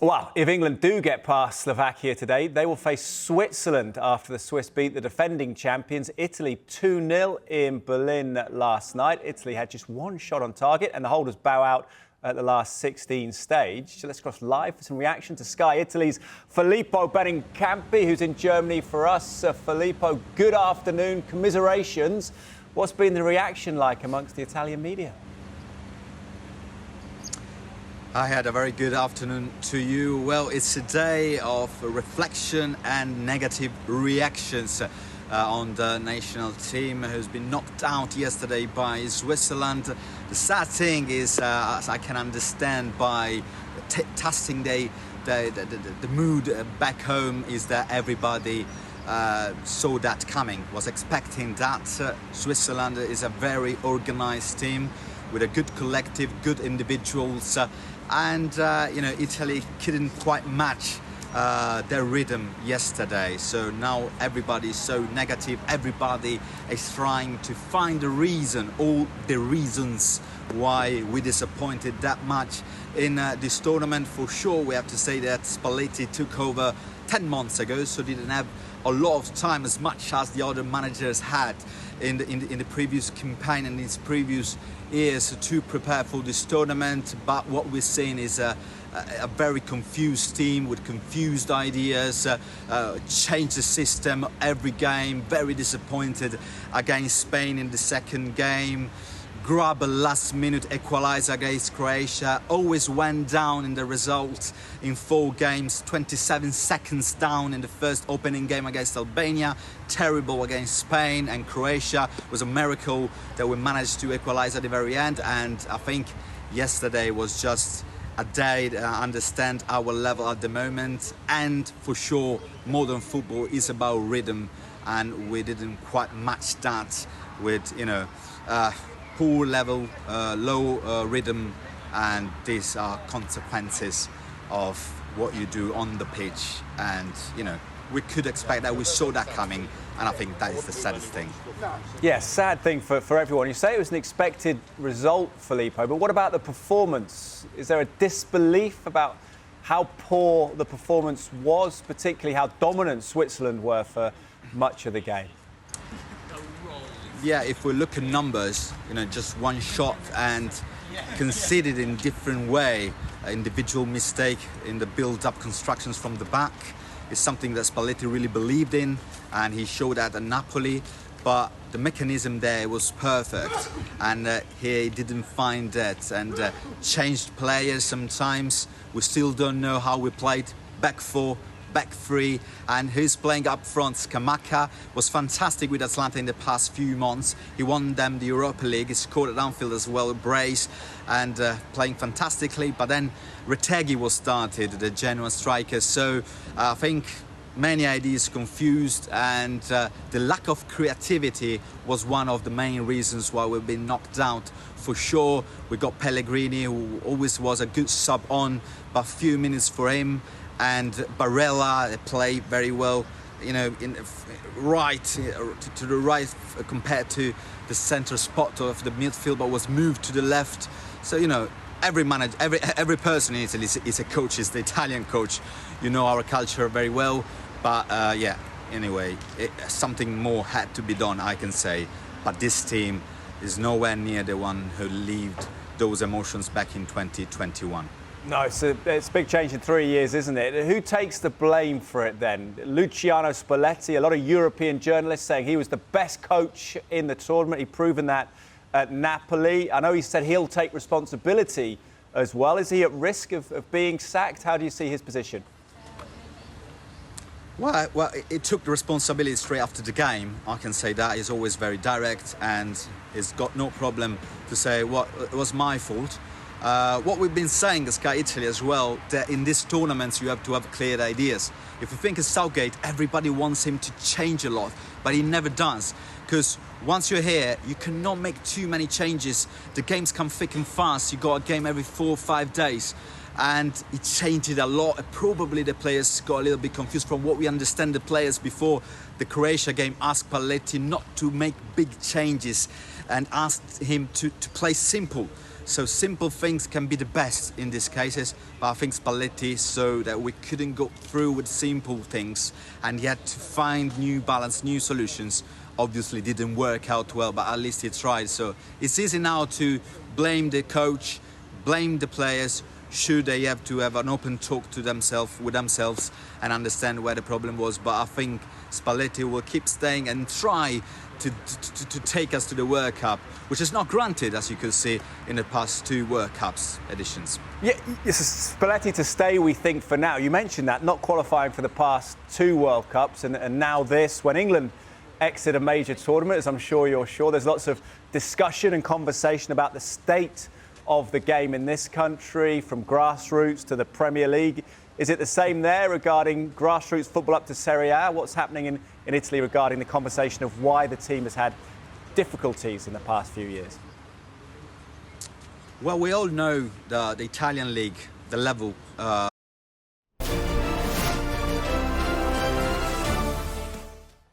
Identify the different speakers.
Speaker 1: Well, if England do get past Slovakia today, they will face Switzerland after the Swiss beat the defending champions Italy 2-0 in Berlin last night. Italy had just one shot on target and the holders bow out at the last 16 stage. So let's cross live for some reaction to Sky Italy's Filippo Benincampi, who's in Germany for us. Filippo, good afternoon. Commiserations. What's been the reaction like amongst the Italian media?
Speaker 2: I had a very good afternoon to you. Well, it's a day of reflection and negative reactions on the national team who's been knocked out yesterday by Switzerland. The sad thing is, as I can understand by testing the mood back home, is that everybody saw that coming, was expecting that. Switzerland is a very organized team with a good collective, good individuals, and Italy couldn't quite match their rhythm yesterday. So now everybody is so negative. Everybody is trying to find a reason, all the reasons why we disappointed that much in this tournament. For sure, we have to say that Spalletti took over 10 months ago, so didn't have a lot of time, as much as the other managers had in the previous campaign and its previous years, to prepare for this tournament. But what we're seeing is a very confused team with confused ideas, change the system every game, very disappointed against Spain in the second game, grab a last-minute equaliser against Croatia, always went down in the result in 4 games, 27 seconds down in the first opening game against Albania, terrible against Spain, and Croatia was a miracle that we managed to equalise at the very end. And I think yesterday was just a day to understand our level at the moment, and for sure modern football is about rhythm, and we didn't quite match that with poor level, low rhythm, and these are consequences of what you do on the pitch. And we could expect that. We saw that coming, and I think that is the saddest thing.
Speaker 1: Yeah, sad thing for everyone. You say it was an expected result, Filippo, but what about the performance? Is there a disbelief about how poor the performance was, particularly how dominant Switzerland were for much of the game?
Speaker 2: Yeah, if we look at numbers, just one shot and conceded in different way, individual mistake in the build-up constructions from the back is something that Spalletti really believed in, and he showed that at Napoli. But the mechanism there was perfect, and here he didn't find that, and changed players sometimes. We still don't know how we played back 4, back 3, and who's playing up front. Scamacca was fantastic with Atlanta in the past few months. He won them the Europa League. He scored at Anfield as well, Brace, and playing fantastically. But then Retegui was started, the Genoa striker. So I think many ideas confused, and the lack of creativity was one of the main reasons why we've been knocked out. For sure, we got Pellegrini, who always was a good sub on, but few minutes for him. And Barella played very well, in right to the right compared to the centre spot of the midfield, but was moved to the left. So every manager, every person in Italy is a coach, is the Italian coach. Our culture very well, but anyway, something more had to be done, I can say. But this team is nowhere near the one who lived those emotions back in 2021.
Speaker 1: No, it's a big change in 3 years, isn't it? Who takes the blame for it then? Luciano Spalletti, a lot of European journalists saying he was the best coach in the tournament. He'd proven that at Napoli. I know he said he'll take responsibility as well. Is he at risk of being sacked? How do you see his position?
Speaker 2: Well, it took the responsibility straight after the game. I can say that. He's always very direct, and he's got no problem to say, well, it was my fault. What we've been saying as Sky Italy as well, that in these tournaments you have to have clear ideas. If you think of Southgate, everybody wants him to change a lot, but he never does. Because once you're here, you cannot make too many changes. The games come thick and fast. You got a game every 4 or 5 days. And it changed it a lot. Probably the players got a little bit confused. From what we understand, the players before the Croatia game asked Spalletti not to make big changes and asked him to play simple. So simple things can be the best in these cases, but I think Spalletti saw that we couldn't go through with simple things, and yet to find new balance, new solutions. Obviously didn't work out well, but at least he tried. So it's easy now to blame the coach, blame the players. Should they have to have an open talk to themselves and understand where the problem was? But I think Spalletti will keep staying and try to take us to the World Cup, which is not granted, as you could see in the past 2 World Cups editions.
Speaker 1: Yeah, it's Spalletti to stay, we think, for now. You mentioned that, not qualifying for the past 2 World Cups and now this. When England exit a major tournament, as I'm sure you're sure, there's lots of discussion and conversation about the state of the game in this country, from grassroots to the Premier League. Is it the same there regarding grassroots football up to Serie A? What's happening in Italy regarding the conversation of why the team has had difficulties in the past few years?
Speaker 2: Well, we all know the Italian league, the level